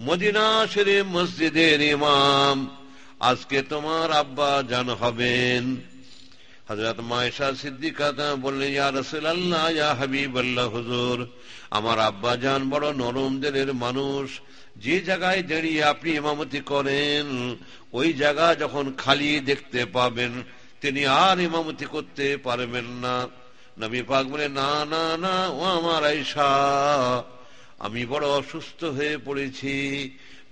Medina শরীফ মসজিদের ইমাম আজকে তোমার আব্বা জান হবেন। হযরত মায়েশা সিদ্দিকা বললেন, ইয়া রাসূলুল্লাহ, ইয়া হাবিবাল্লাহ, হুজুর আমার আব্বা জান বড় নরম দিলের মানুষ, যে জায়গায় দাঁড়িয়ে আপনি ইমামতি করেন ওই জায়গা যখন খালি দেখতে পাবেন তিনি আর ইমামতি করতে পারবেন না। নবী পাক বলে, না না না, ও আমার আয়েশা, আমি বড় অসুস্থ হয়ে পড়েছি,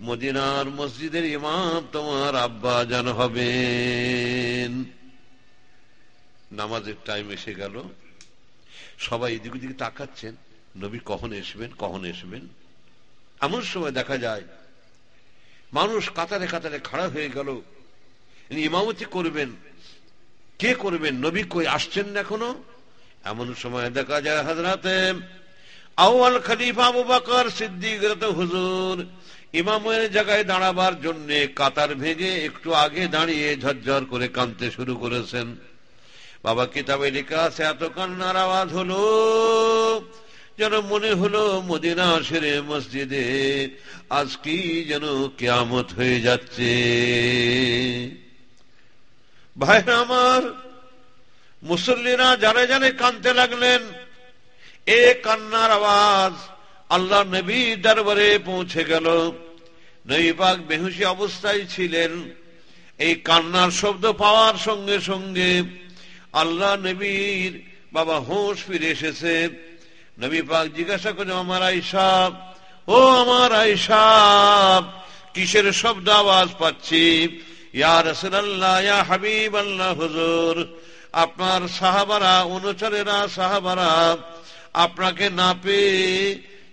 মদিনার মসজিদের ইমাম তোমার আব্বা জান হবেন। নামাজের টাইম এসে গেল, সবাই এদিক ওদিকে তাকাচ্ছেন, নবী কখন আসবেন কখন আসবেন। এমন সময় দেখা যায় মানুষ কাতারে কাতারে খাড়া হয়ে গেল, ইমামতি করবেন, কে করবেন, নবী কই আসছেন না এখনো। এমন সময় দেখা যায় হযরতে আউয়াল খলিফা আবু বকর সিদ্দিক হুজুর ইমামের জায়গায় দাঁড়াবার জন্য কাতার ভেঙে একটু আগে দাঁড়িয়ে ঝরঝর করে কাঁদতে শুরু করেছেন। বাবা কিতাবে লেখা আছে, এত কান্নার আওয়াজ হলো যেন মনে হলো মদিনা শরীফ মসজিদে আজ কি যেন কিয়ামত হয়ে যাচ্ছে। ভাইরা আমার, মুসল্লিরা জানে জানে কাঁদতে লাগলেন। এ কান্নার আওয়াজ আল্লাহ নবী দরবারে পৌঁছে গেল। নবী পাক বেহুশি অবস্থায় ছিলেন। এই কান্নার শব্দ পাওয়ার সঙ্গে সঙ্গে আল্লাহ নবীর বাবা হোশ ফিরে এসেছে। নবী পাক জিজ্ঞাসা করে, আমার আয়েশা, ও আমার আয়েশা, কিসের শব্দ আওয়াজ পাচ্ছি? ইয়া রাসূলুল্লাহ, ইয়া হাবিবাল্লাহ, হুজুর আপনার সাহাবারা, অনুচরেরা, সাহাবারা আপনাকে না পেয়ে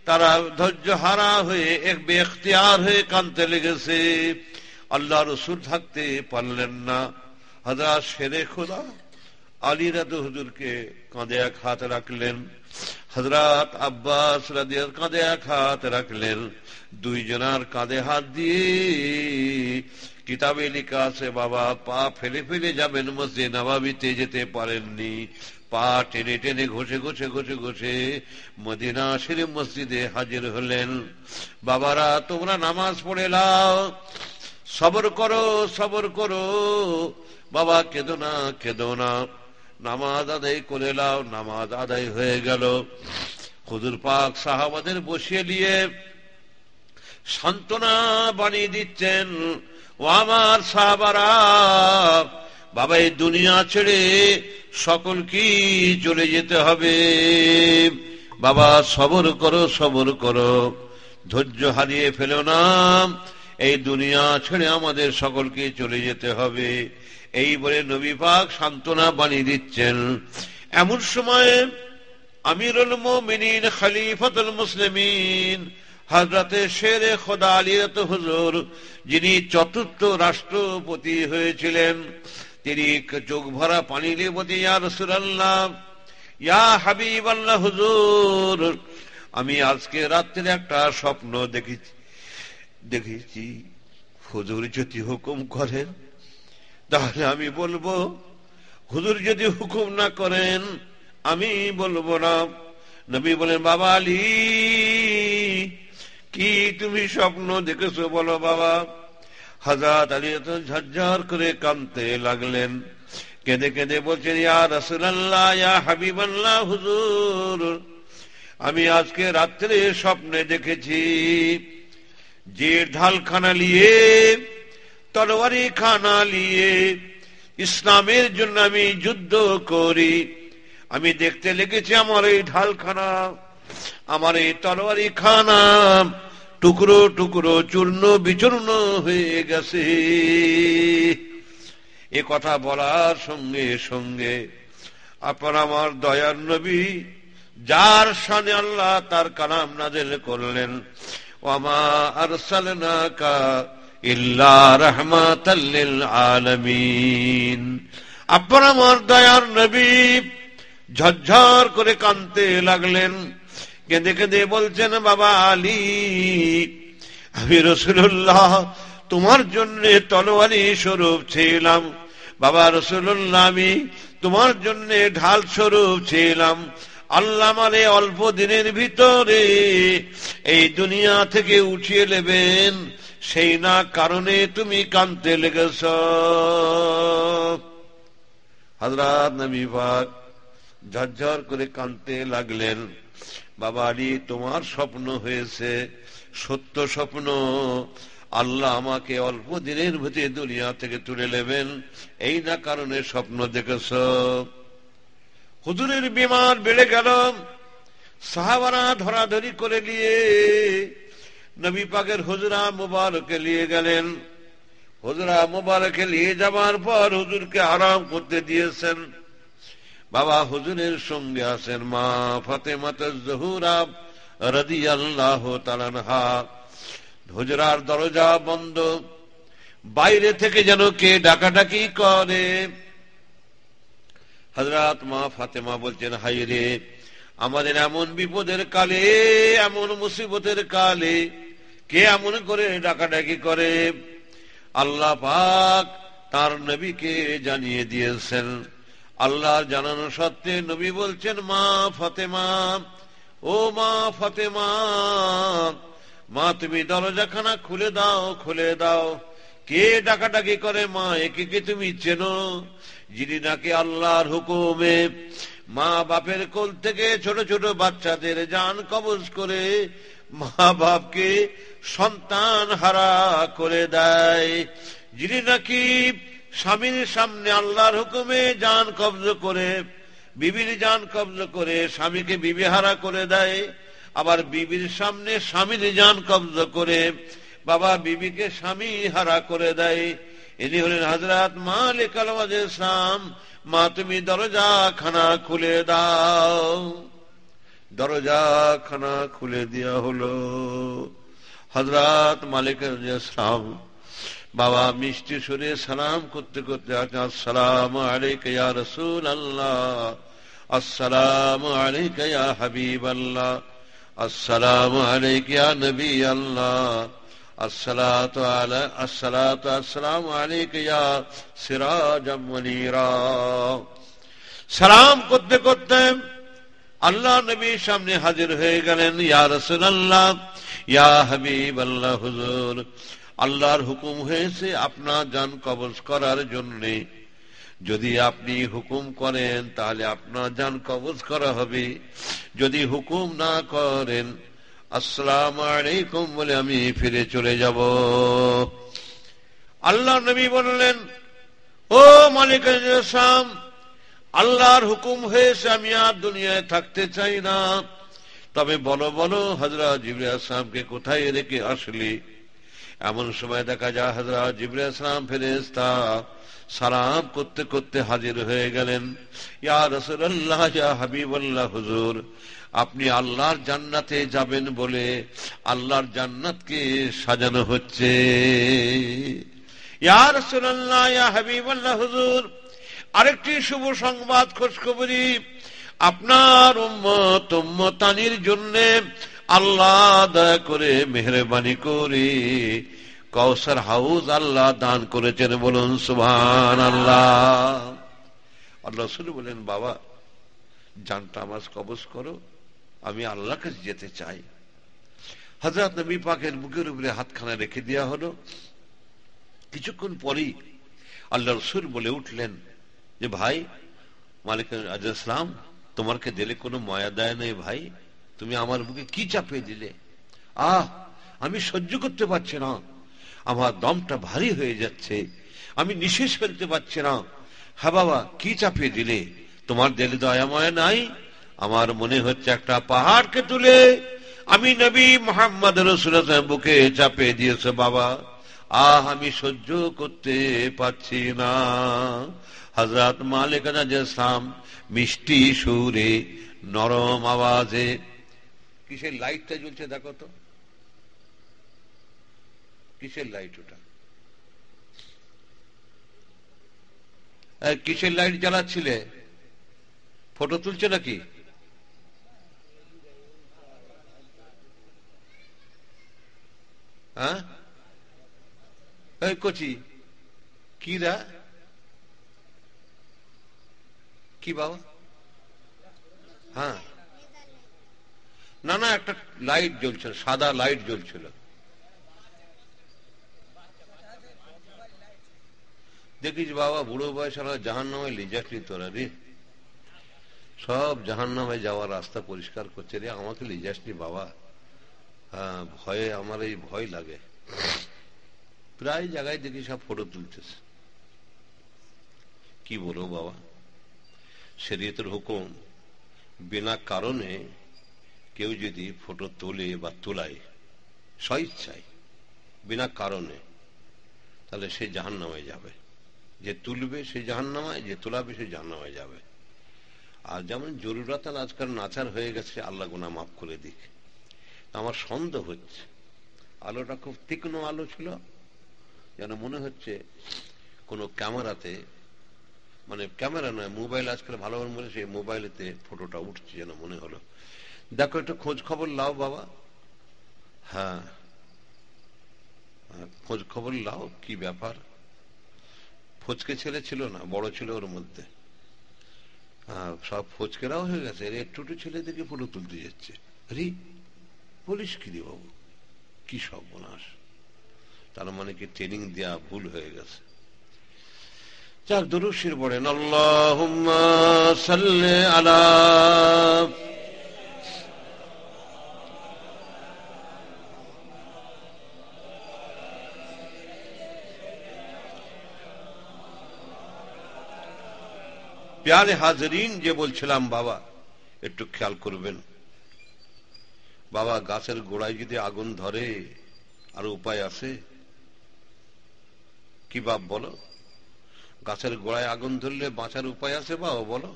তারা ধৈর্য হারা হয়ে এক বেখতিয়ার হয়ে কাঁদতে লেগেছে। আল্লাহ রাসূল থাকতে পারলেন না। হযরত শেরে খোদা আলী রাদিয়াল্লাহু হুজুরকে কাঁধে এক হাত রাখলেন, হযরত আব্বাস রাদিয়াল্লাহু কাঁধে এক হাত রাখলেন। দুইজনার কাঁধে হাত দিয়ে কিতাবে লেখা আছে, বাবা পা ফেলে ফেলে যাবেন মসজিদ নববীতে, যেতে পারেননি। পা টেনে টেনে ঘষে ঘষে ঘষে ঘষে মদিনা শরীফ মসজিদে হাজির হলেন। বাবারা, তোমরা নামাজ পড়ে নাও, সবর করো, সবর করো, বাবা কেঁদো না, কেঁদো না, নামাজ আদায় করে নাও। নামাজ আদায় হয়ে গেল। হুজুর পাক সাহাবাদের বসিয়ে নিয়ে সান্ত্বনা বানিয়ে দিচ্ছেন, ও আমার সাহাবারা, বাবা এই দুনিয়া ছেড়ে সকল কি চলে যেতে হবে, বাবা সবর করো, সবর করো, ধৈর্য হারিয়ে ফেলো না, এই দুনিয়া ছেড়ে আমাদের সকলকে চলে যেতে হবে। এই বলে নবী পাক সান্ত্বনা বানিয়ে দিচ্ছেন। এমন সময় আমিরুল মুমিনিন খলিফাতুল মুসলিমিন হযরতে শেরে খোদা আলী রাদিয়াল্লাহু হুজুর, যিনি চতুর্থ রাষ্ট্রপতি হয়েছিলেন, তিনি চোখ ভরা পানি নিয়ে বলতেন, ইয়া রাসূলুল্লাহ, ইয়া হাবিবাল্লাহ, হুজুর আমি আজকে রাত্রে একটা স্বপ্ন দেখেছি, হুজুর যদি হুকুম করেন তাহলে আমি বলবো, হুজুর যদি হুকুম না করেন আমি বলবো না। নবী বলেন, বাবা আলী, কি তুমি স্বপ্ন দেখেছো বলো বাবা। হযরত আলী ঝরঝর করে কাঁদতে লাগলেন, কেঁদে কেঁদে বলছেন, ইয়া রাসূলুল্লাহ, ইয়া হাবিবাল্লাহ, হুজুর আমি আজকে রাত্রে স্বপ্নে দেখেছি যে ঢালখানা নিয়ে, তরবারি খানা নিয়ে ইসলামের জন্য আমি যুদ্ধ করি। আমি দেখতে লেগেছি আমার এই ঢালখানা, আমার এই তরবারি খানা টুকরো টুকরো চূর্ণ বিচূর্ণ হয়ে গেছে। এ কথা বলার সঙ্গে সঙ্গে আপনার আমার দয়ার নবী, যার শানে আল্লাহ তার কালাম নাযিল করলেন, ওয়ামা আরসালনাকা ইল্লা রাহমাতাল লিল আলামিন, আপনার আমার দয়ার নবী ঝরঝর করে কাঁদতে লাগলেন। কেঁদে কেঁদে বলছেন, বাবা আলী, আমি রাসূলুল্লাহ তোমার জন্য তলোয়ারি স্বরূপ ছিলাম, বাবা রাসূলুল্লাহ আমি তোমার জন্য ঢাল স্বরূপ ছিলাম, আল্লাহ মানে অল্প দিনের ভিতরে এই দুনিয়া থেকে উঠিয়ে নেবেন, সেই না কারণে তুমি কাঁদতে লেগেছ। হযরত নবী পাক ঝরঝর করে কাঁদতে লাগলেন। বাবা আলী, তোমার স্বপ্ন হয়েছে, সত্য স্বপ্ন। আল্লাহ আমাকে অল্প দিনের ভিতরে দুনিয়া থেকে তুলে নেবেন, এই না কারণে স্বপ্ন দেখেছ। হুজুরের বিমার বেড়ে গেল। সাহাবারা ধরাধরি করে নিয়ে নবী পাকের হুজরা মুবারকে নিয়ে গেলেন। হুজরা মুবারকে নিয়ে যাবার পর হুজুরকে আরাম করতে দিয়েছেন। বাবা হুজুরের সঙ্গে আছেন মা ফাতেমাতুজ জোহরা রাদিয়াল্লাহু তাআলা আনহা। হুজরার দরজা বন্ধ, বাইরে থেকে যেন কে ডাকাডাকি করে। হযরত মা ফাতেমা বলছেন, হায় রে, আমাদের এমন বিপদের কালে, এমন মুসিবতের কালে কে এমন করে ডাকাডাকি করে? আল্লাহ পাক তার নবীকে জানিয়ে দিয়েছেন। আল্লাহর জানানো সত্ত্বে নবী বলছেন, মা ফাতেমা, ও মা ফাতেমা, মা তুমি দরজাখানা খুলে দাও, খুলে দাও। কে ডাকাডাকি করে মা? একে কি তুমি চেনো? যিনি নাকি আল্লাহর হুকুমে মা বাপের কোল থেকে ছোট ছোট বাচ্চাদের জান কবজ করে মা বাপকে সন্তান হারা করে দেয়, যিনি নাকি স্বামীর সামনে আল্লাহর হুকুমে জান কবজ করে, বিবির জান কবজ করে স্বামীকে বিবি হারা করে দেয়, আবার বিবির সামনে স্বামীর জান কবজ করে বাবা বিবিকে স্বামী হারা করে দেয়। ইনি হলেন হযরত মালিক আল-ওয়াজিসাম। মা তুমি দরজা খানা খুলে দাও। দরজা খানা খুলে দেওয়া হলো। হযরত মালিক আল-ওয়াজিসাম বাবা মিষ্টি সুরে সালাম করতে করতে আছেন, আসসালামু আলাইকা ইয়া রাসূলুল্লাহ, আসসালামু আলাইকা ইয়া হাবিবাল্লাহ, আসসালামু আলাইকা ইয়া নবী আল্লাহ, আসসালাতু আসসালামু আলাইকা ইয়া সিরাজাম মুনীরা। সালাম করতে করতে আল্লাহ নবীর সামনে হাজির হয়ে গেলেন। ইয়া রাসূলুল্লাহ, ইয়া হাবিবাল্লাহ, হুজুর আল্লাহর হুকুম হয়েছে আপনার জান কবজ করার জন্যে। যদি আপনি হুকুম করেন তাহলে আপনার জান কবজ করা হবে, যদি হুকুম না করেন আসসালামু আলাইকুম বলে আমি ফিরে চলে যাব। আল্লাহ নবী বললেন, ও মালিক আল-ওয়াজিসাম, আল্লাহর হুকুম হয়েছে, আমি আর দুনিয়ায় থাকতে চাই না, তবে বলো বলো হযরত জিবরাইল আলাইহিস সালামকে কোথায় রেখে আসলি? এমন সময় দেখা যায় হযরত জিবরাইল আলাইহিস সালাম ফেরেশতা সালাম করতে করতে হাজির হয়ে গেলেন। ইয়া রাসূলুল্লাহ, ইয়া হাবিবাল্লাহ, হুজুর আপনি আল্লাহর জান্নাতে যাবেন বলে আল্লাহর জান্নাতকে সাজানো হচ্ছে। ইয়া রাসূলুল্লাহ, ইয়া হাবিবাল্লাহ, হুজুর আরেকটি শুভ সংবাদ, খোঁজখবরি, আপনার উম্মত উম্মতানির জন্য আল্লাহ দয়া করে মেহেরবানি করে কাউসার হাউস আল্লাহ দান করেছেন। বলুন সুবহানাল্লাহ। আল্লাহ রাসূল বলেন, বাবা জানটা আমার কবজ করো, আমি আল্লাহর কাছে যেতে চাই। হযরত নবী পাকের বুকের উপরে হাতখানা রেখে দেওয়া হলো। কিছুক্ষণ পরেই আল্লাহ রাসূল বলে উঠলেন যে, ভাই মালিক আল-ওয়াজিসাম, তোমারকে দিলে কোনো মায়া দেয় নেই ভাই, তুমি আমার বুকে কি চাপিয়ে দিলে? আমি সহ্য করতে পারছি না, আমার দমটা ভারী হয়ে যাচ্ছে, আমি নিঃশ্বাস ফেলতে পারছি না। হ্যাঁ বাবা, কি চাপিয়ে দিলে? তোমার দিলে দয়া মায়া নাই? আমার মনে হচ্ছে একটা পাহাড়কে তুলে আমি নবী মুহাম্মদ রাসূলুল্লাহ বুকে চাপিয়ে দিয়েছে বাবা। আমি সহ্য করতে পারছি না। হযরত মালিক আল-ওয়াজিসাম মিষ্টি সুরে নরম আওয়াজে, কিসের লাইটটা জ্বলছে দেখো তো, কিসের লাইট ওটা? কিসের লাইট জ্বালাচ্ছিলে? ফটো তুলছে নাকি? হ্যাঁ কচি কি রা, কি বাবা? হ্যাঁ না না, একটা লাইট জ্বলছিল, সাদা লাইট জ্বলছিল। দেখিস বাবা, বুড়ো বয়সরা জাহান্নামে লিজাসলি তোরা রে, সব জাহান্নামে যাওয়ার রাস্তা পরিষ্কার করছে রে, আমাকে লিজাসলি বাবা। হ্যাঁ, ভয়ে আমার এই ভয় লাগে। প্রায় জায়গায় দেখি সব ফটো তুলতেছে। কি বলবো বাবা, শরীয়তের হুকুম, বিনা কারণে কেউ যদি ফটো তোলে বা তোলায় স্বইচ্ছায় বিনা কারণে, তাহলে সে জাহান্নামে যাবে। যে তুলবে সে জাহান্নামে, যে তোলাবে সে জাহান্নামে যাবে। আর যেমন জরুরতান আজকাল নাচার হয়ে গেছে, আল্লাহ গুনাহ মাফ করে দিক। আমার সন্দেহ হচ্ছে, আলোটা খুব তীক্ষ্ণ আলো ছিল, যেন মনে হচ্ছে কোন ক্যামেরাতে, মানে ক্যামেরা নয়, মোবাইল আজকাল ভালো বলে, সেই মোবাইলেতে ফটোটা উঠছে যেন মনে হলো। দেখো একটু খোঁজ খবর লাও বাবা। হ্যাঁ, খোঁজ খবর লাও, কি ব্যাপার। ফচকে ছেলে ছিল না, বড় ছিল ওর মধ্যে, সব ফচকেরাও হয়ে গেছে। একটু ছেলেদেরকে ফটো তুলতে যাচ্ছে। আরে বলিস কি রে বাবু, কি সর্বনাশ। তার মানে কি ট্রেনিং দেয়া ভুল হয়ে গেছে। যাক, দুরূদ শরীফ পড়েন, আল্লাহুম্মা সাল্লি আলা। প্যারে হাজরিন, যে বলছিলাম বাবা, একটু খেয়াল করবেন বাবা, গাছের গোড়ায় যদি আগুন ধরে আর উপায় আছে কি বাপ বলো? গাছের গোড়ায় আগুন ধরলে বাঁচার উপায় আছে বাবা বলো?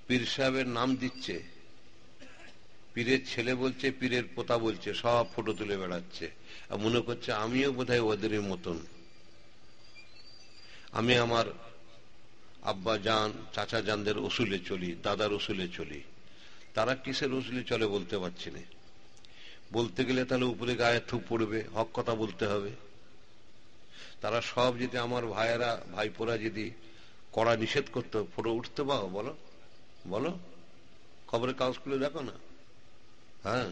পীর সাহেবের নাম দিচ্ছে, পীরের ছেলে বলছে, পীরের পোতা বলছে, সব ফটো তুলে বেড়াচ্ছে, আর মনে করছে আমিও বোধহয় ওদের মতন। আমি আমার আব্বা জান, চাচা জানদের উসুলে চলি, দাদার উসুলে চলি। তারা কিসের উসুলে চলে বলতে পারছি না। বলতে গেলে তাহলে উপরে গায়ে থুপ পড়বে, হক কথা বলতে হবে। তারা সব যদি, আমার ভাইয়েরা ভাইপোরা যদি কড়া নিষেধ করতো, ফটো উঠতে পাও বলো বলো? খবরের কাগজ খুলে দেখো না। হ্যাঁ,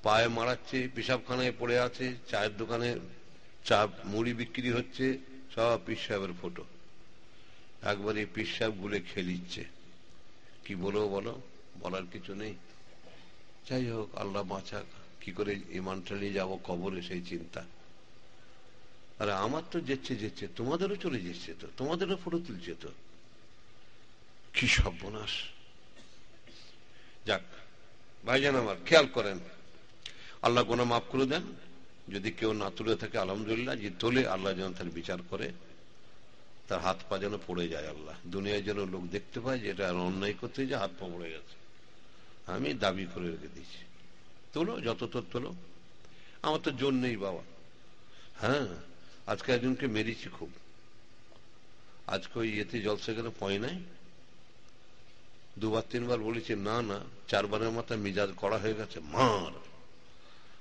পায়ে মারাচ্ছে, পেশাবখানায় পড়ে আছে, চায়ের দোকানে চা মুড়ি বিক্রি হচ্ছে, সব পীর সাহেবের ফটো। একবারে পীর সাহেব গুলে খেলিচ্ছে। কি বলো বলো? বলার কিছু নেই। যাই হোক, আল্লাহ বাঁচাক। কি করে ইমানটা নিয়ে যাবো কবরে, সেই চিন্তা। আরে আমার তো যেচ্ছে, তোমাদেরও চলে যাচ্ছে তো, তোমাদেরও ফটো তুলছে তো, কি সর্বনাশ। যাক ভাইজান আমার, খেয়াল করেন, আল্লাহ গুনাহ মাফ করে দেন। যদি কেউ না তুলে থাকে আলহামদুলিল্লাহ, যে তোলে আল্লাহ যেন তার বিচার করে, তার হাত পা যেন পড়ে যায়। আল্লাহ দুনিয়ায় যেন লোক দেখতে পায় যে এটা অন্যায় করতে, যে হাত পা পড়ে গেছে। আমি দাবি করে রেখে দিয়েছি, তোলো, যত তোর তোলো, আমার তো জোর নেই বাবা। হ্যাঁ, আজকে একজনকে মেরেছি খুব, আজকে ওই ইয়েতে জলসা গেলে পয় নাই, দুবার তিনবার বলেছি, না না, চারবারের মাথায় মিজাজ কড়া হয়ে গেছে, মার।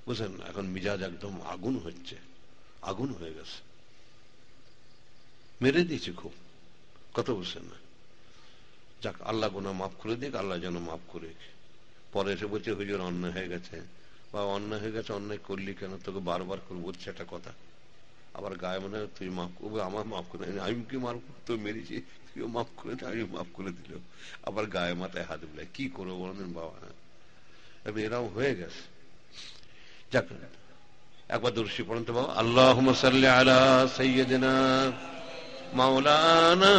বুঝলেন, এখন মিজাজ একদম আগুন হচ্ছে, আগুন হয়ে গেছে, মেরে দিয়েছি খুব, কত বুঝছেন না। যাক, আল্লাহ গুনাহ মাফ করে দিক, আল্লাহ যেন মাফ করে। পরে এসে বলছে হুজুর অন্যায় হয়ে গেছে। বা অন্যায় হয়ে গেছে, অন্যায় করলি কেন? তোকে বারবার করে বলছে একটা কথা, আবার গায়ে মনে হয় তুই মাফ করবে, আমার মাফ করে, আমি কি মাফ তো মেরেছি, তুইও মাফ করে দে, আমি মাফ করে দিল, আবার গায়ে মাথায় হাত বুলাই। কি করবো বলেন বাবা? এরকম হয়ে গেছে। যাক, একবার দর্শী পড়েন তো বাবা, আল্লাহুম্মা সাল্লি আলা সাইয়্যিদিনা মাওলানা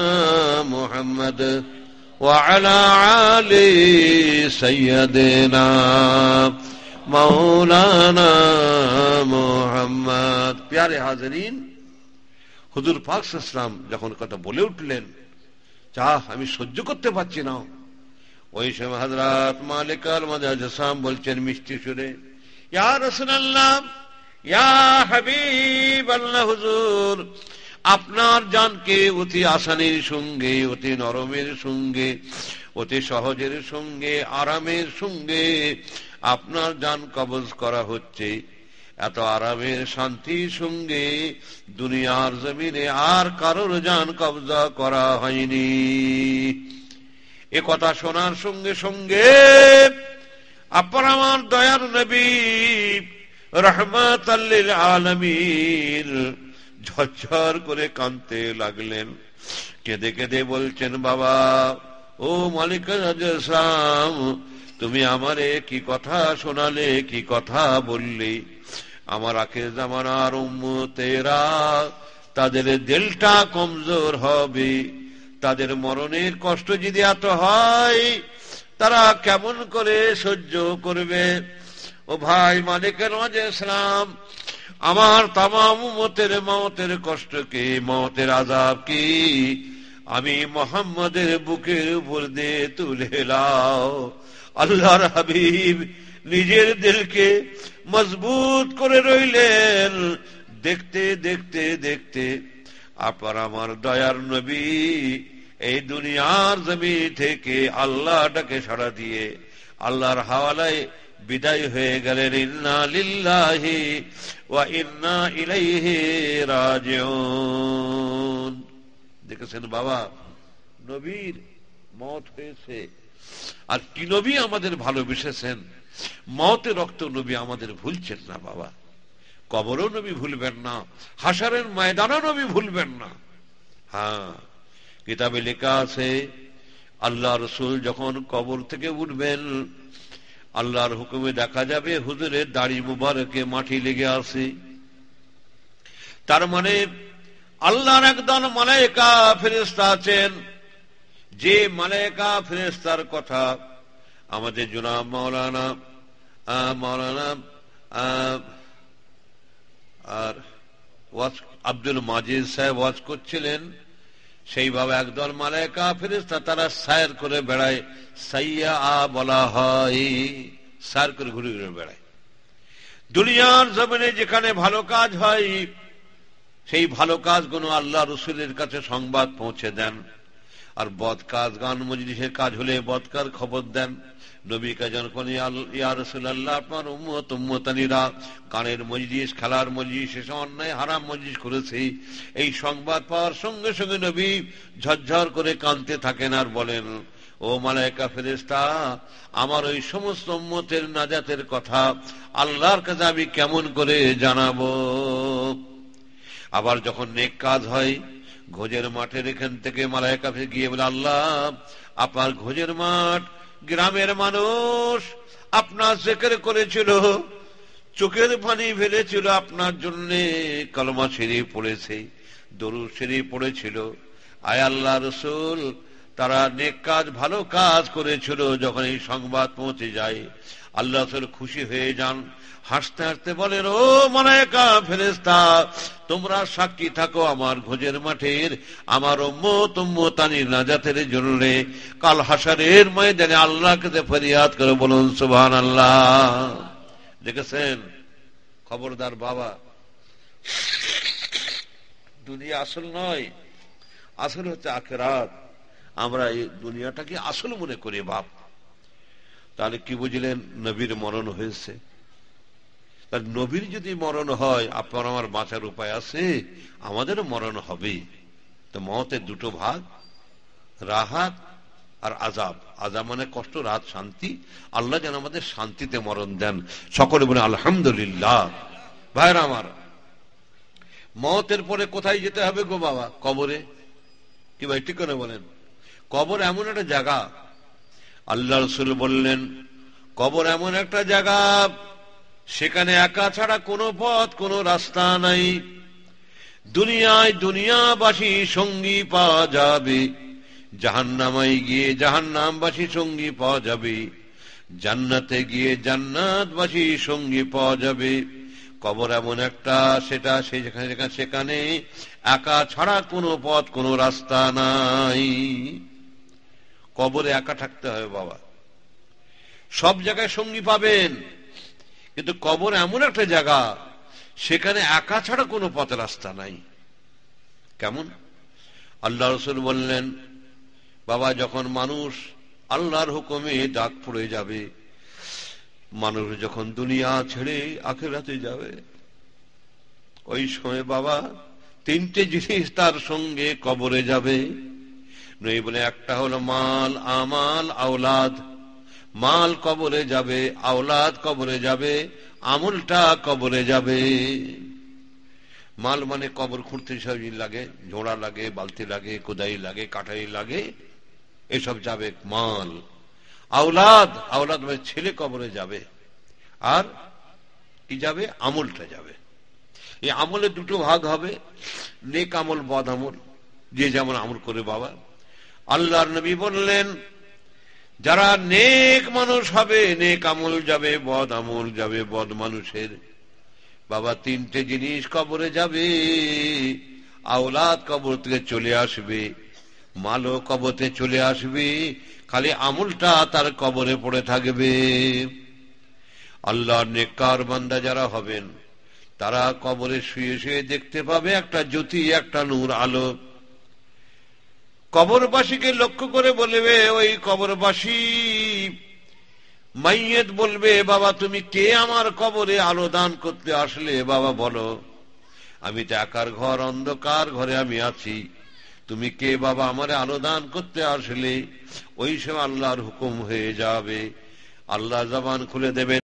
মুহাম্মদ ওয়া আলা আলি সাইয়্যিদিনা মাওলানা মুহাম্মদ। প্যারে হাজরিন, হুজুর পাক সাল্লাল্লাহু আলাইহি ওয়াসাল্লাম যখন কথা বলে উঠলেন, আমি সহ্য করতে পারছি না, ওই সময় হযরত মালিক আল-মুজাজ্জাম বলছেন মিষ্টি সুরে, ইয়া রাসূলুল্লাহ, ইয়া হাবিবাল্লাহ, হুজুর আপনার জানকে অতি আসানির সঙ্গে, অতি নরমের সঙ্গে, অতি সহজের সঙ্গে, আরামের সঙ্গে আপনার জান কবজ করা হচ্ছে। এত আরামের শান্তির সঙ্গে দুনিয়ার জমিনে আর কারোর জান কবজা করা হয়নি। এ কথা শোনার সঙ্গে সঙ্গে আপনার আমার দয়ার নবী রাহমাতাল লিল আলামিন ঝরঝর করে কাঁদতে লাগলেন। কেঁদে কেঁদে বলছেন, বাবা ও মালিক ইসলাম, তুমি আমারে কি কথা শোনালে, কি কথা বললে। আমার আখির জামানার উম্মতেরা তাদের দিলটা কমজোর হবে, তাদের মরণের কষ্ট যদি এত হয় তারা কেমন করে সহ্য করবে। ও ভাই মালিকের ইসলাম, আমার তামাম উম্মতের মওতের কষ্ট কি, মওতের আযাব কি আমি মুহাম্মাদের বুকের উপর দিয়ে তুলে লাও। আল্লাহর হাবিব নিজের দিলকে মজবুত করে রইলেন। দেখতে দেখতে দেখতে আপনার আমার দয়ার নবী এই দুনিয়ার জমিন থেকে আল্লাহটাকে সাড়া দিয়ে আল্লাহর হাওয়ালায় বিদায় হয়ে গেলেন। ইন্না লিল্লাহি ওয়া ইন্না ইলাইহি রাজিউন। দেখেছেন বাবা, নবীর মওত হয়েছে, আর কি নবী আমাদের ভালোবেসেছেন। মওতের রক্ত নবী আমাদের ভুলছেন না বাবা। কবরও নবী ভুলবেন না, হাসরের ময়দানও নবী ভুলবেন না। হ্যাঁ, কিতাবে লেখা আছে আল্লাহ রসুল যখন কবর থেকে উঠবেন, আল্লাহর হুকুমে দেখা যাবে হুজুরের দাড়ি মুবারকে মাটি লেগে আছে। তার মানে আল্লাহর একদল মালায়েকা ফেরেশতা আছেন, যে মালায়েকা ফেরেশতার কথা আমাদের জনাব মাওলানা আর আব্দুল মাজিদ সাহেব ওয়াজ করছিলেন, সেইভাবে একদল মালায়েকা ফেরেশতা তারা সায়ের করে বেড়ায়। সাইয়া বলা হয়, সায়ের করে ঘুরে ঘুরে বেড়ায়। দুনিয়ার জমিনে যেখানে ভালো কাজ হয় সেই ভালো কাজগুলো আল্লাহ রসুলের কাছে সংবাদ পৌঁছে দেন, আর বদ কাজ গান মজলিসের কাজ হলে বদকার খবর দেন। নবী কাজন ইয়া রাসূলুল্লাহ, আপনার উম্মত উম্মতানিরা গানের মজলিস, খেলার মজলিস, এসব অন্যায় হারাম মজলিস করেছে, এই সংবাদ পাওয়ার সঙ্গে সঙ্গে নবী ঝরঝর করে কাঁদতে থাকেন আর বলেন, ও মালায়েকা ফেরেশতা, আমার ওই সমস্ত উম্মতের নাজাতের কথা আল্লাহর কাছে আমি কেমন করে জানাবো। আবার যখন নেক কাজ হয়, ঘোজের মাঠের এখান থেকে মালায়েকা গিয়ে বলে, আল্লাহ আপনার ঘোজের মাঠ, গ্রামের মানুষ আপনার জিকির করেছিল, চোখের পানি ফেলেছিল, আপনার জন্য কলমা শরীফ পড়েছে, দরুদ শরীফ পড়েছিল। আয় আল্লাহ রসুল, তারা নেক কাজ ভালো কাজ করেছিল। যখন এই সংবাদ পৌঁছে যায় আল্লাহ রসুল খুশি হয়ে যান, হাসতে হাসতে বলেন, ও মালায়েকা ফেরেশতা, তোমরা সাক্ষী থাকো আমার ঘোজের মাঠের আমার উম্মত উম্মতানির নাজাতের জন্য কাল হাসরের ময়দানে আল্লাহর কাছে ফরিয়াদ করে বলুন সুবহানাল্লাহ। দেখেছেন, খবরদার বাবা, দুনিয়া আসল নয়, আসল হচ্ছে আখিরাত। আমরা এই দুনিয়াটাকে আসল মনে করি বাপ। তাহলে কি বুঝলেন, নবীর মরণ হয়েছে। নবীর যদি মরণ হয়, আপনার আমার বাঁচার উপায় আছে, আমাদেরও মরণ হবে। তো মওতের দুটো ভাগ, রাহাত আর আযাব। আযাব মানে কষ্ট, রাহাত শান্তি। আল্লাহ যেন আমাদের শান্তিতে মরণ দেন। সকলে বলে আলহামদুলিল্লাহ। ভাইরা আমার, মওতের পরে কোথায় যেতে হবে গো বাবা? কবরে। কি ভাই ঠিক করে বলেন? কবর এমন একটা জায়গা, আল্লাহ রাসূল বললেন, কবর এমন একটা জায়গা সেখানে একা ছাড়া কোনো পথ, কোনো রাস্তা নাই। দুনিয়ায় দুনিয়াবাসী সঙ্গী পাওয়া যাবে, জাহান্নামায় গিয়ে জাহান্নামবাসী সঙ্গী পাওয়া যাবে, জান্নাতে গিয়ে জান্নাতবাসী সঙ্গী পাওয়া যাবে। কবর এমন একটা, সেটা সেখানে একা ছাড়া কোনো পথ, কোনো রাস্তা নাই। কবরে একা থাকতে হবে বাবা। সব জায়গায় সঙ্গী পাবেন, কিন্তু কবর এমন একটা জায়গা সেখানে একা ছাড়া কোনো পথ রাস্তা নাই। কেমন? আল্লাহ রাসূল বললেন, বাবা যখন মানুষ আল্লাহর হুকুমে ডাক পড়ে যাবে, মানুষ যখন দুনিয়া ছেড়ে আখিরাতে যাবে, ওই সময় বাবা তিনটে জিনিস তার সঙ্গে কবরে যাবে। নই বলে, একটা হলো মাল, আমাল, আওলাদ। মাল কবরে যাবে, আওলাদ কবরে যাবে, আমলটা কবরে যাবে। মাল মানে কবর খুঁড়তে সব লাগে, জোড়া লাগে, বালতি লাগে, কোদাই লাগে, কাঠাই লাগে, এসব যাবে মাল। আওলাদ, আওলাদ মানে ছেলে কবরে যাবে, আর কি যাবে? আমলটা যাবে। এই আমলের দুটো ভাগ হবে, নেক আমল, বদ আমল, যে যেমন আমল করে বাবা। আল্লাহর নবী বললেন, যারা নেক মানুষ হবে নেক আমল যাবে, বদ আমল যাবে বদ মানুষের। বাবা তিনটে জিনিস কবরে যাবে, আওলাদ কবর থেকে চলে আসবে, মালও কবরে চলে আসবে, খালি আমলটা তার কবরে পড়ে থাকবে। আল্লাহর নেককার বান্দা যারা হবেন তারা কবরে শুয়ে শুয়ে দেখতে পাবে একটা জ্যোতি, একটা নূর, আলো। কবরবাসীকে লক্ষ্য করে বলবে, ওই কবরবাসী মাইয়েত বলবে, বাবা তুমি কে আমার কবরে আলো দান করতে আসলে? বাবা বলো, আমি তো একার ঘর, অন্ধকার ঘরে আমি আছি, তুমি কে বাবা আমারে আলো দান করতে আসলে? ওই সময় আল্লাহর হুকুম হয়ে যাবে, আল্লাহ জবান খুলে দেবে,